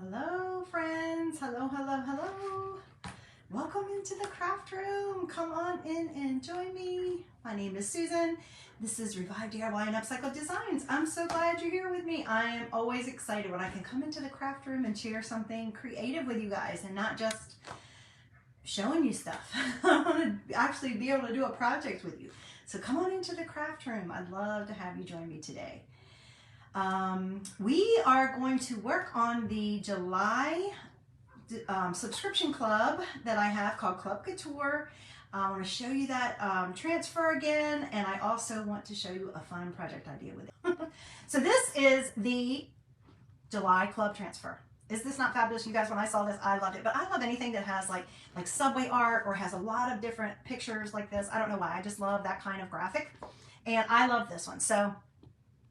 Hello friends, hello. Welcome into the craft room. Come on in and join me. My name is Susan. This is Revive DIY and Upcycle Designs. I'm so glad you're here with me. I am always excited when I can come into the craft room and share something creative with you guys and not just showing you stuff. I want to actually be able to do a project with you. So come on into the craft room. I'd love to have you join me today. We are going to work on the July subscription club that I have called Club Couture. I want to show you that transfer again, and I also want to show you a fun project idea with it. So this is the July club transfer. Is this not fabulous? You guys, when I saw this, I loved it. But I love anything that has like subway art or has a lot of different pictures like this. I don't know why. I just love that kind of graphic. And I love this one. So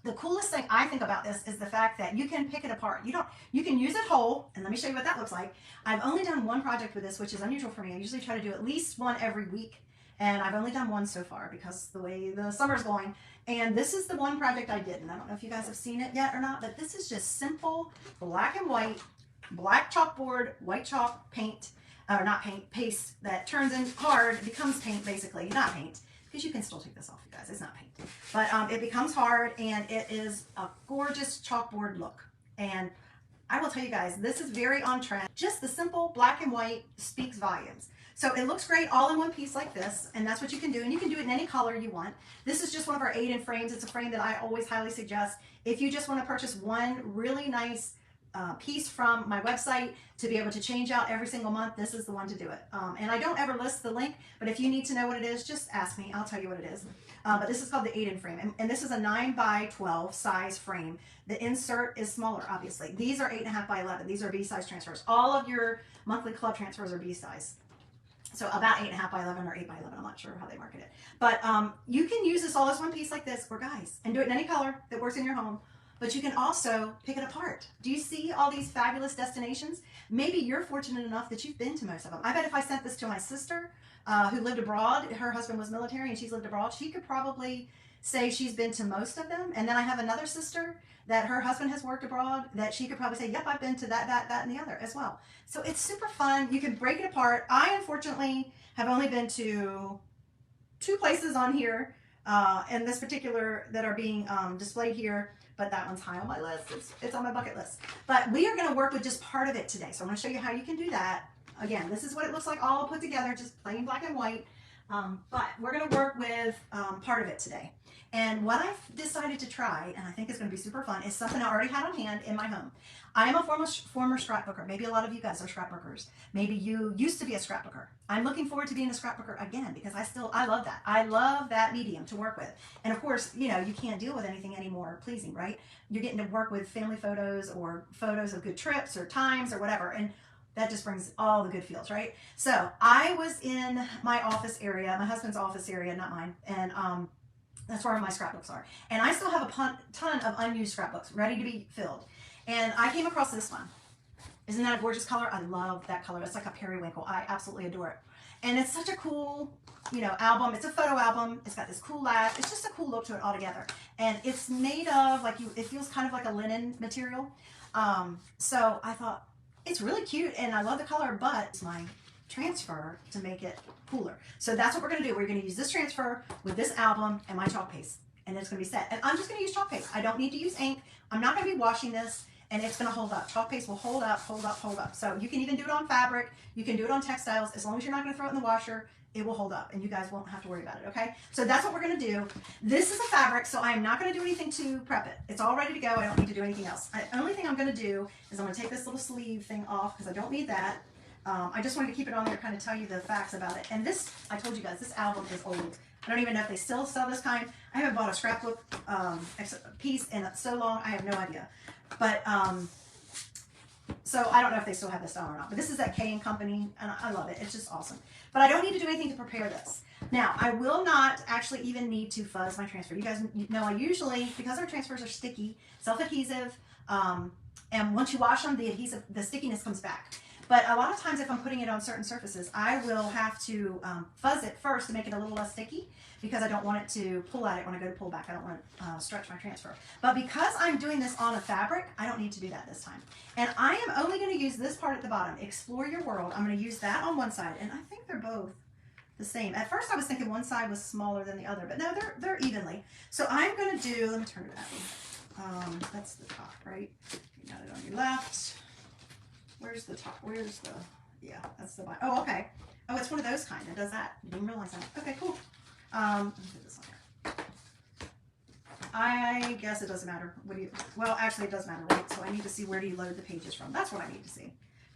the coolest thing I think about this is the fact that you can pick it apart. You can use it whole, and let me show you what that looks like. I've only done one project with this, which is unusual for me. I usually try to do at least one every week, and I've only done one so far because the way the summer's going. And this is the one project I did, and I don't know if you guys have seen it yet or not, but this is just simple black and white, black chalkboard, white chalk paint, or not paint, paste that turns in hard, it becomes paint basically, not paint. Because you can still take this off, you guys. It's not paint. But it becomes hard, and it is a gorgeous chalkboard look. And I will tell you guys, this is very on trend. Just the simple black and white speaks volumes. So it looks great all in one piece like this, and that's what you can do. And you can do it in any color you want. This is just one of our 8-in frames. It's a frame that I always highly suggest. If you just want to purchase one really nice piece from my website to be able to change out every single month, this is the one to do it. And I don't ever list the link, but if you need to know what it is, just ask me. I'll tell you what it is. But this is called the 8-in frame, and this is a 9x12 size frame. The insert is smaller, obviously. These are 8.5x11. These are B-size transfers. All of your monthly club transfers are B-size. So about 8.5x11 or 8x11. I'm not sure how they market it. But you can use this all as one piece like this, or guys, and do it in any color that works in your home. But you can also pick it apart. Do you see all these fabulous destinations? Maybe you're fortunate enough that you've been to most of them. I bet if I sent this to my sister who lived abroad, her husband was military and she's lived abroad, she could probably say she's been to most of them. And then I have another sister that her husband has worked abroad that she could probably say, yep, I've been to that, and the other as well. So it's super fun. You can break it apart. I, unfortunately, have only been to 2 places on here and this particular that are being displayed here. But that one's high on my list. It's on my bucket list. But we are going to work with just part of it today. So I'm going to show you how you can do that. Again, this is what it looks like all put together, just plain black and white. But we're going to work with part of it today. And what I've decided to try, and I think it's going to be super fun, is something I already had on hand in my home. I am a former scrapbooker. Maybe a lot of you guys are scrapbookers. Maybe you used to be a scrapbooker. I'm looking forward to being a scrapbooker again because I love that. I love that medium to work with. And of course, you know, you can't deal with anything any more pleasing, right? You're getting to work with family photos or photos of good trips or times or whatever. And that just brings all the good feels, right? So I was in my office area, my husband's office area, not mine. And that's where my scrapbooks are. And I still have a ton of unused scrapbooks ready to be filled. And I came across this one. Isn't that a gorgeous color? I love that color. It's like a periwinkle. I absolutely adore it. And it's such a cool, you know, album. It's a photo album. It's got this cool lap. It's just a cool look to it altogether. And it's made of like it feels kind of like a linen material. So I thought it's really cute and I love the color, but it's my transfer to make it cooler. So that's what we're going to do. We're going to use this transfer with this album and my chalk paste, and it's going to be set. And I'm just going to use chalk paste. I don't need to use ink. I'm not going to be washing this, and it's going to hold up. Chalk paste will hold up. So you can even do it on fabric. You can do it on textiles. As long as you're not going to throw it in the washer, it will hold up, and you guys won't have to worry about it, okay? So that's what we're going to do. This is a fabric, so I am not going to do anything to prep it. It's all ready to go. I don't need to do anything else. The only thing I'm going to do is I'm going to take this little sleeve thing off because I don't need that. I just wanted to keep it on there, kind of tell you the facts about it. And this, I told you guys, this album is old. I don't even know if they still sell this kind. I haven't bought a scrapbook piece in so long, I have no idea. But, so I don't know if they still have this style or not. But this is that K&Co, and I love it. It's just awesome. But I don't need to do anything to prepare this. Now, I will not actually even need to fuzz my transfer. You guys know I usually, because our transfers are sticky, self-adhesive, and once you wash them, the stickiness comes back. But a lot of times if I'm putting it on certain surfaces, I will have to fuzz it first to make it a little less sticky because I don't want it to pull at it when I go to pull back. I don't want to stretch my transfer. But because I'm doing this on a fabric, I don't need to do that this time. And I am only going to use this part at the bottom, Explore Your World. I'm going to use that on one side, and I think they're both the same. At first I was thinking one side was smaller than the other, but no, they're evenly. So I'm going to do, let me turn it that way. That's the top, right? You got it on your left. Where's the top? Where's the, yeah, that's the bottom. Oh, okay. Oh, it's one of those kind that does that. I didn't realize that. Okay, cool. Let me put this on here. I guess it doesn't matter. What do you, well, actually it does matter, right? So I need to see where do you load the pages from. That's what I need to see.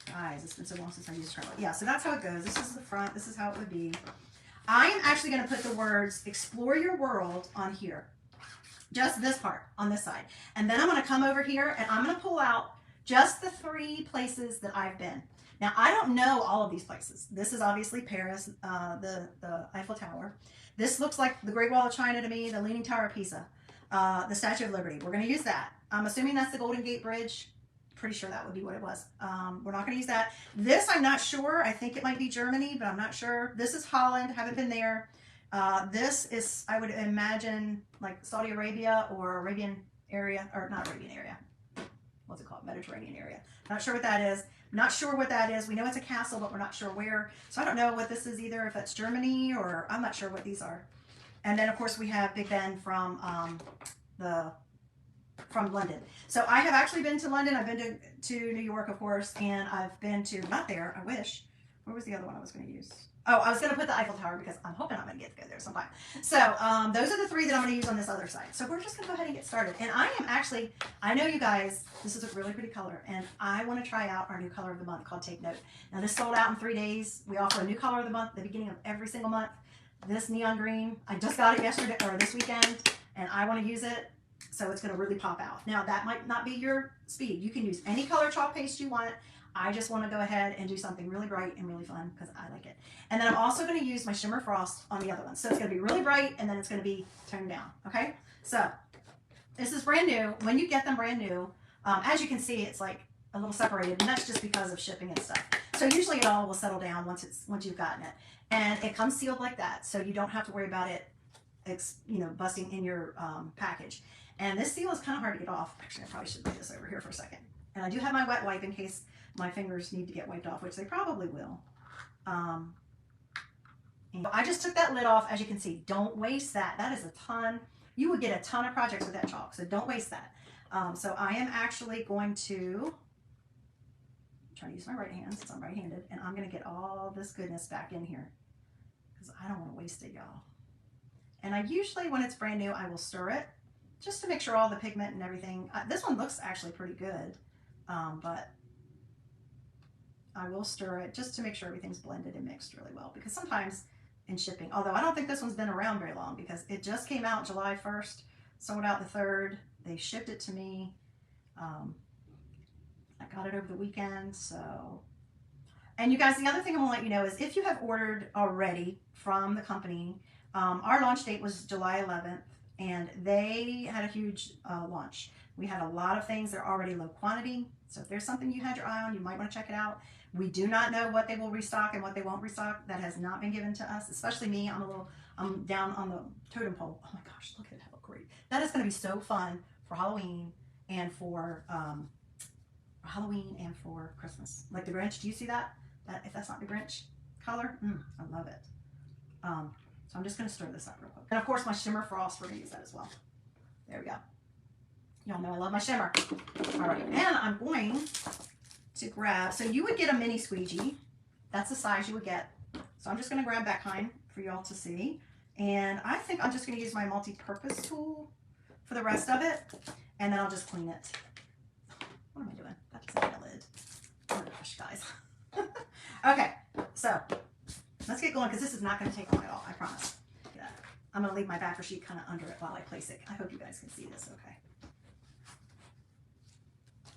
Guys, it's been so long since I used Scarlet. Yeah, so that's how it goes. This is the front. This is how it would be. I am actually going to put the words Explore Your World on here. Just this part on this side. And then I'm going to come over here and I'm going to pull out just the 3 places that I've been. Now, I don't know all of these places. This is obviously Paris, the Eiffel Tower. This looks like the Great Wall of China to me, the Leaning Tower of Pisa, the Statue of Liberty. We're going to use that. I'm assuming that's the Golden Gate Bridge. Pretty sure that would be what it was. We're not going to use that. This, I'm not sure. I think it might be Germany, but I'm not sure. This is Holland. Haven't been there. This is, I would imagine, like Saudi Arabia or Arabian area, or not Arabian area. What's it called? Mediterranean area. Not sure what that is. Not sure what that is. We know it's a castle, but we're not sure where. So I don't know what this is either, if it's Germany or I'm not sure what these are. And then, of course, we have Big Ben from London. So I have actually been to London. I've been to New York, of course, and I've been to, not there, I wish. Where was the other one I was going to use? Oh, I was going to put the Eiffel Tower because I'm hoping I'm going to get to go there sometime. So those are the 3 that I'm going to use on this other side. So we're just going to go ahead and get started. And I am actually, I know you guys, this is a really pretty color, and I want to try out our new color of the month called Take Note. Now this sold out in 3 days. We offer a new color of the month at the beginning of every single month. This neon green, I just got it yesterday or this weekend, and I want to use it. So it's going to really pop out. Now that might not be your speed. You can use any color chalk paste you want. I just want to go ahead and do something really bright and really fun because I like it. And then I'm also going to use my Shimmer Frost on the other one. So it's going to be really bright and then it's going to be toned down. Okay. So this is brand new. When you get them brand new, as you can see, it's like a little separated, and that's just because of shipping and stuff. So usually it all will settle down once you've gotten it, and it comes sealed like that. So you don't have to worry about it, busting in your package. And this seal is kind of hard to get off. Actually, I probably should lay this over here for a second. And I do have my wet wipe in case my fingers need to get wiped off, which they probably will. And I just took that lid off. As you can see, don't waste that. That is a ton. You would get a ton of projects with that chalk, so don't waste that. So I am actually going to try to use my right hand since I'm right-handed, and I'm going to get all this goodness back in here because I don't want to waste it, y'all. And I usually, when it's brand new, I will stir it just to make sure all the pigment and everything. This one looks actually pretty good, but I will stir it just to make sure everything's blended and mixed really well, because sometimes in shipping, although I don't think this one's been around very long because it just came out July 1st, sold out the 3rd. They shipped it to me. I got it over the weekend, so. And you guys, the other thing I want to let you know is if you have ordered already from the company, our launch date was July 11th, and they had a huge launch. We had a lot of things that are already low quantity, so if there's something you had your eye on, you might want to check it out. We do not know what they will restock and what they won't restock. That has not been given to us, especially me. I'm down on the totem pole. Oh my gosh, look at how great. That is going to be so fun for Halloween and for Christmas. Like the Grinch, do you see that? If that's not the Grinch color, I love it. So I'm just going to stir this up real quick. And of course my Shimmer Frost, we're going to use that as well. There we go. Y'all know I love my shimmer. All right, and I'm going to grab, so you would get a mini squeegee. That's the size you would get. So I'm just going to grab that kind for y'all to see. And I think I'm just going to use my multi-purpose tool for the rest of it. And then I'll just clean it. What am I doing? That's a lid. Oh gosh, guys. Okay, so let's get going because this is not going to take long at all, I promise. I'm going to leave my backer sheet kind of under it while I place it. I hope you guys can see this okay.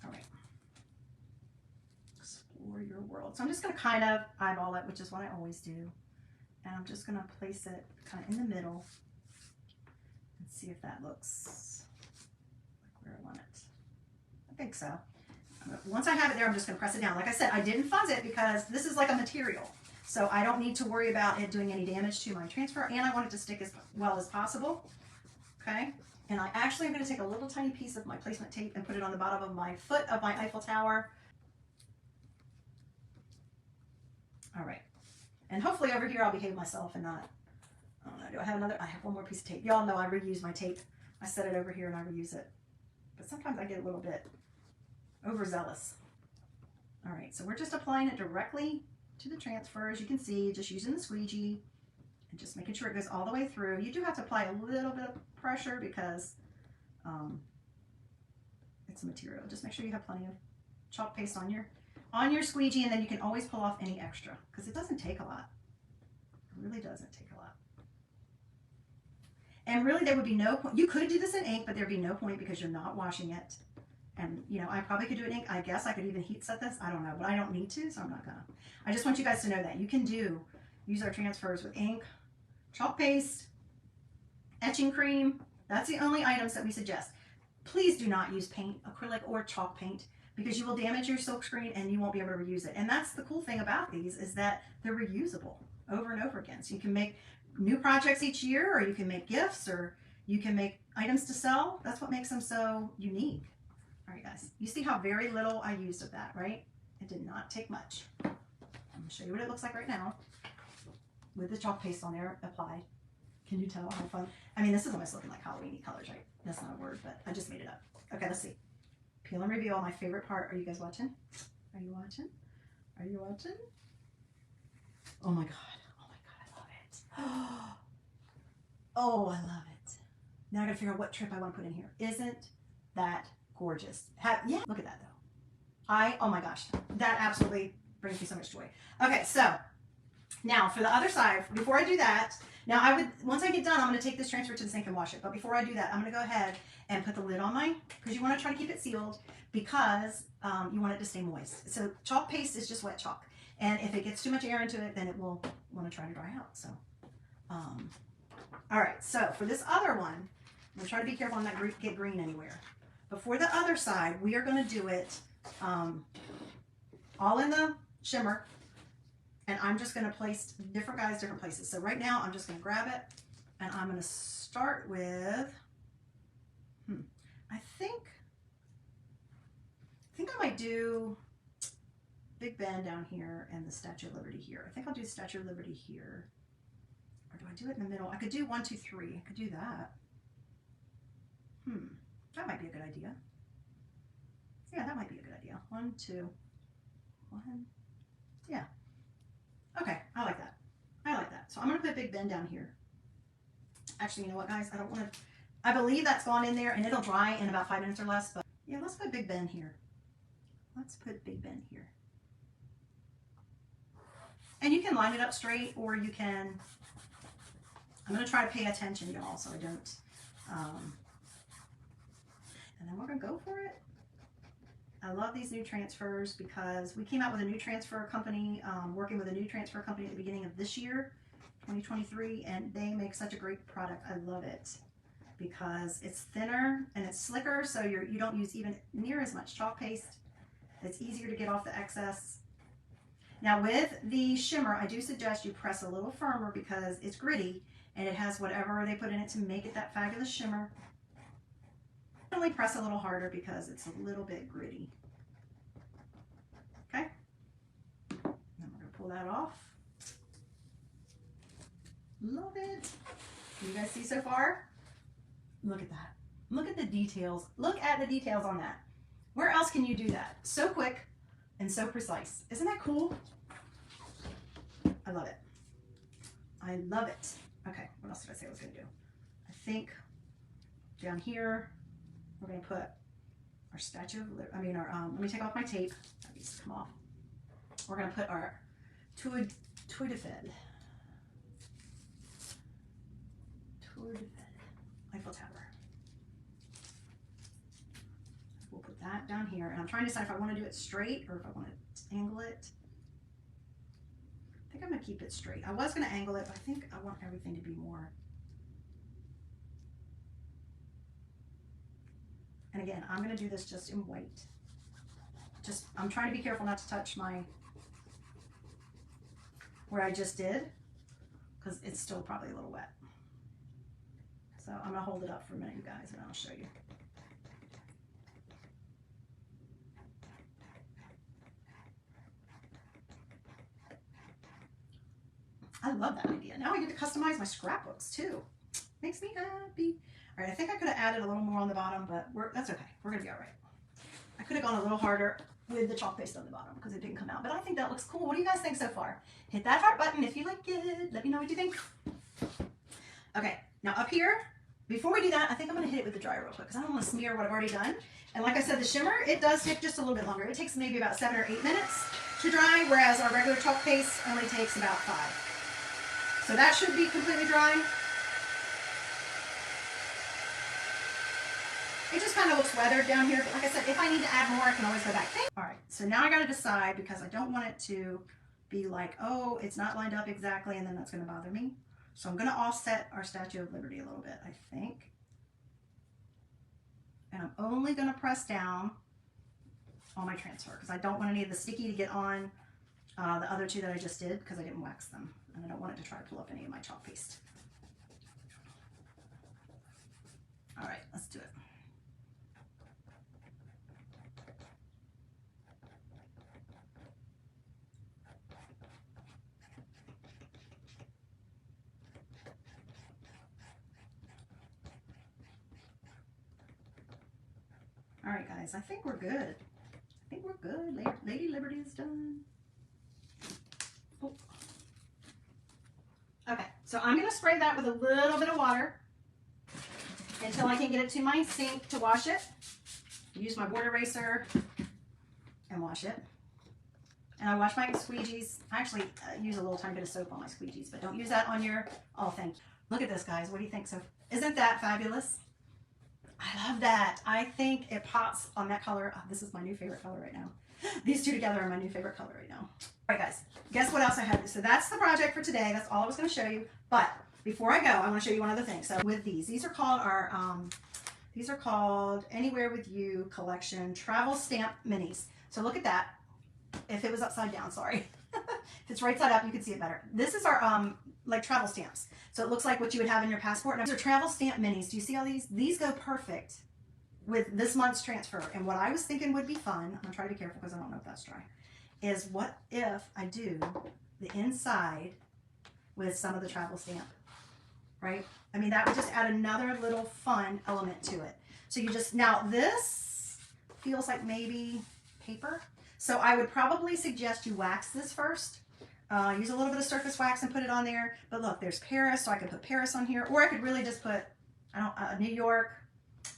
All right. Explore your world. So I'm just going to kind of eyeball it, which is what I always do. And I'm just going to place it kind of in the middle and see if that looks like where I want it. I think so. Once I have it there, I'm just going to press it down. Like I said, I didn't fuzz it because this is like a material. So I don't need to worry about it doing any damage to my transfer, and I want it to stick as well as possible. Okay, and I actually am going to take a little tiny piece of my placement tape and put it on the bottom of my foot of my Eiffel Tower. All right, and hopefully over here I'll behave myself and not, I don't know, do I have another? I have one more piece of tape. Y'all know I reuse my tape. I set it over here and I reuse it. But sometimes I get a little bit overzealous. All right, so we're just applying it directly to the transfer, as you can see, just using the squeegee and just making sure it goes all the way through. You do have to apply a little bit of pressure because it's a material. Just make sure you have plenty of chalk paste on your squeegee, and then you can always pull off any extra because it doesn't take a lot. It really doesn't take a lot. And really there would be no point. You could do this in ink, but there'd be no point because you're not washing it. And, you know, I probably could do it in ink. I guess I could even heat set this. I don't know, but I don't need to, so I'm not gonna. I just want you guys to know that you can use our transfers with ink, chalk paste, etching cream. That's the only items that we suggest. Please do not use paint, acrylic or chalk paint, because you will damage your silk screen and you won't be able to reuse it. And that's the cool thing about these, is that they're reusable over and over again. So you can make new projects each year, or you can make gifts, or you can make items to sell. That's what makes them so unique. All right, guys, you see how very little I used of that, right? It did not take much. I'm gonna show you what it looks like right now with the chalk paste on there applied. Can you tell how fun? I mean, this is almost looking like Halloween-y colors, right? That's not a word, but I just made it up. Okay, let's see. Peel and reveal, my favorite part. Are you guys watching? Are you watching? Are you watching? Oh my God. Oh my God, I love it. Oh, I love it. Now I gotta figure out what trip I want to put in here. Isn't that gorgeous? Yeah, look at that though. Oh my gosh, that absolutely brings me so much joy. Okay, so now for the other side, before I do that, now once I get done, I'm going to take this transfer to the sink and wash it. But before I do that, I'm going to go ahead and put the lid on because you want to try to keep it sealed, because you want it to stay moist. So chalk paste is just wet chalk. And if it gets too much air into it, then it will want to try to dry out. So, all right, so for this other one, I'm going to try to be careful and not get green anywhere. But for the other side, we are going to do it all in the shimmer. And I'm just going to place different guys different places. So right now, I'm just going to grab it, and I'm going to start with, I think I might do Big Ben down here and the Statue of Liberty here. I think I'll do Statue of Liberty here. Or do I do it in the middle? I could do 1, 2, 3. I could do that. That might be a good idea. Yeah, that might be a good idea. 1, 2, 1. Yeah. Okay, I like that. I like that. So I'm going to put Big Ben down here. Actually, you know what, guys? I don't want to... I believe that's gone in there, and it'll dry in about 5 minutes or less. But yeah, let's put Big Ben here. Let's put Big Ben here. And you can line it up straight, or you can... I'm going to try to pay attention, y'all, so I don't... and then we're going to go for it. I love these new transfers because we came out with a new transfer company, working with a new transfer company at the beginning of this year, 2023, and they make such a great product. I love it because it's thinner and it's slicker, so you don't use even near as much chalk paste. It's easier to get off the excess. Now with the shimmer, I do suggest you press a little firmer because it's gritty and it has whatever they put in it to make it that fabulous shimmer. Definitely press a little harder because it's a little bit gritty. Okay, then we're going to pull that off. Love it. You guys see so far? Look at that. Look at the details. Look at the details on that. Where else can you do that? So quick and so precise. Isn't that cool? I love it. I love it. Okay, what else did I say I was going to do? I think down here, we're going to put our Statue of Liberty, let me take off my tape. That needs to come off. We're going to put our Tour de Fed. Eiffel Tower. We'll put that down here. And I'm trying to decide if I want to do it straight or if I want to angle it. I think I'm going to keep it straight. I was going to angle it, but I think I want everything to be more. And again, I'm going to do this just in white. Just, I'm trying to be careful not to touch my, where I just did, because it's still probably a little wet. So I'm gonna hold it up for a minute, you guys, and I'll show you. I love that idea. Now I get to customize my scrapbooks too. Makes me happy. All right, I think I could have added a little more on the bottom, but that's okay. We're gonna be all right. I could have gone a little harder with the chalk paste on the bottom because it didn't come out, but I think that looks cool. What do you guys think so far? Hit that heart button if you like it. Let me know what you think. Okay, now up here, before we do that, I think I'm gonna hit it with the dryer real quick because I don't want to smear what I've already done. And like I said, the shimmer, it does take just a little bit longer. It takes maybe about 7 or 8 minutes to dry, whereas our regular chalk paste only takes about 5. So that should be completely dry. It just kind of looks weathered down here, but like I said, if I need to add more, I can always go back. All right, so now I got to decide, because I don't want it to be like, oh, it's not lined up exactly, and then that's going to bother me. So I'm going to offset our Statue of Liberty a little bit, I think. And I'm only going to press down on my transfer, because I don't want any of the sticky to get on the other two that I just did, because I didn't wax them. And I don't want it to try to pull up any of my chalk paste. All right, let's do it. All right, guys, I think we're good. I think we're good. Lady Liberty is done. Oh. Okay, so I'm going to spray that with a little bit of water until I can get it to my sink to wash it. Use my board eraser and wash it. And I wash my squeegees. I actually use a little tiny bit of soap on my squeegees, but don't use that on your, oh, thank you. Look at this, guys. What do you think? So, isn't that fabulous? I love that. I think it pops on that color. Oh, this is my new favorite color right now. These two together are my new favorite color right now. All right, guys, guess what else I have? So that's the project for today. That's all I was going to show you. But before I go, I want to show you one other thing. So with these are called our, these are called Anywhere With You Collection Travel Stamp Minis. So look at that. If it was upside down, sorry. If it's right side up, you can see it better. This is our like travel stamps. So it looks like what you would have in your passport. Now, these are travel stamp minis. Do you see all these? These go perfect with this month's transfer. And what I was thinking would be fun, I'm gonna try to be careful because I don't know if that's dry, is what if I do the inside with some of the travel stamp, right? I mean, that would just add another little fun element to it. So you just, now this feels like maybe paper. So I would probably suggest you wax this first. Use a little bit of surface wax and put it on there. But look, there's Paris, so I could put Paris on here. Or I could really just put, New York,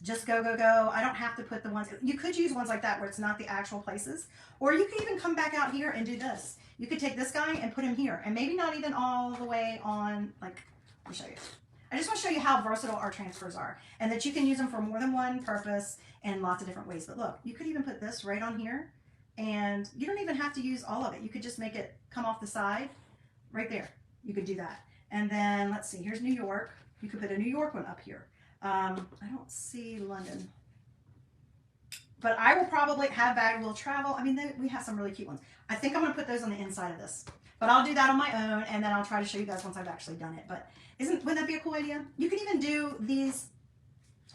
just go, go, go. I don't have to put the ones, you could use ones like that where it's not the actual places. Or you could even come back out here and do this. You could take this guy and put him here. And maybe not even all the way on, like, let me show you. I just want to show you how versatile our transfers are. And that you can use them for more than one purpose and lots of different ways. But look, you could even put this right on here. And you don't even have to use all of it. You could just make it come off the side right there. You could do that. And then let's see, here's New York. You could put a New York one up here. I don't see London. But I will probably have Bag Will Travel. I mean, we have some really cute ones. I think I'm going to put those on the inside of this. But I'll do that on my own, and then I'll try to show you guys once I've actually done it. But wouldn't that be a cool idea? You could even do these,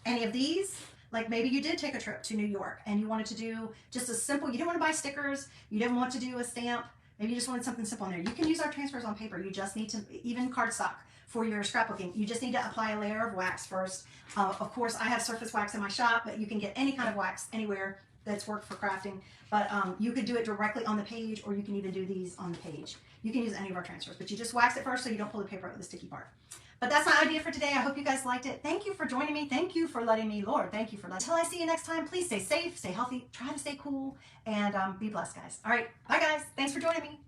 any of these. Like maybe you did take a trip to New York and you wanted to do just a simple, you didn't want to buy stickers, you didn't want to do a stamp, maybe you just wanted something simple on there. You can use our transfers on paper. You just need to, even cardstock for your scrapbooking, you just need to apply a layer of wax first. Of course, I have surface wax in my shop, but you can get any kind of wax anywhere that's worked for crafting. But you could do it directly on the page, or you can even do these on the page. You can use any of our transfers, but you just wax it first so you don't pull the paper out with the sticky part. But that's my idea for today. I hope you guys liked it. Thank you for joining me. Thank you for letting me, Lord, thank you for letting me. Until I see you next time, please stay safe, stay healthy, try to stay cool, and be blessed, guys. All right, bye, guys. Thanks for joining me.